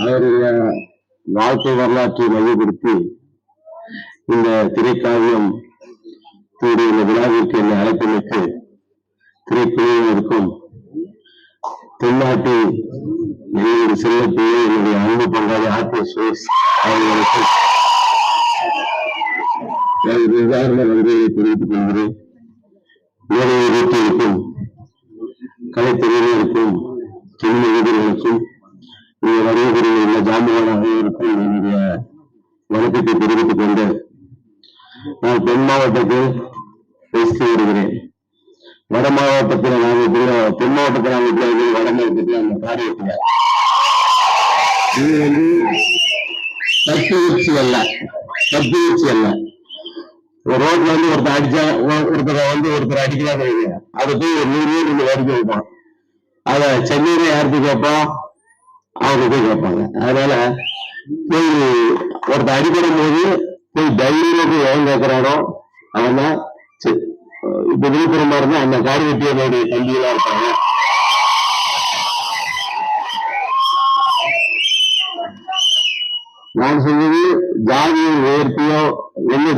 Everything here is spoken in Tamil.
அவருடைய வாழ்க்கை வரலாற்றை மையப்படுத்தி இந்த திரைக்காவியம் கூடிய விழாவிற்கு என்னை அழைப்பதற்கு திரைக்குழுவினருக்கும் தென்னாட்டில் என்னுடைய செல்ல பிள்ளை என்னுடைய அன்பு பங்காளி ஆர்டிஎஸ் அவர்களுக்கு உதாரண நன்றியை தெரிவித்துக் கொள்கிறேன். மேடையை வீட்டிற்கும் கலைத்துறையினருக்கும் தொழில் எதிர்களுக்கும் இங்கே வருவதில் உள்ள ஜாம்பவான் ஆகியோருக்கும் என்னுடைய வணக்கத்தை தெரிவித்துக் கொண்டு நான் தென் மாவட்டத்தில் பேசி வருகிறேன். வட மாவட்டத்தில் நாங்கள் தென் மாவட்டத்தில் நாங்கள் வட மாவட்டத்தில் அந்த காரியத்தில் இது தத்துவச்சி அல்ல, தத்துவச்சி அல்ல. ரோட்ல ஒருத்தர் அடிச்சா ஒருத்தர் அடிக்கலாம் அதை போய் ஒரு 100 பேர் வந்து வரிக்க வைப்பான். அத சென்னையில யாருக்கு கேட்போம், அவங்க போய் கேட்பாங்க. அதனால போய் ஒருத்தர் அடிப்படும் போது போய் தைரியம் எவன் கேட்கிறாரோ அவன் இப்ப விழுப்புரமா இருந்தா அந்த காரியத்தினுடைய தம்பிகளா இருப்பாங்க. நான் சொல்வது ஜாதியை உயர்த்தியோ என்ன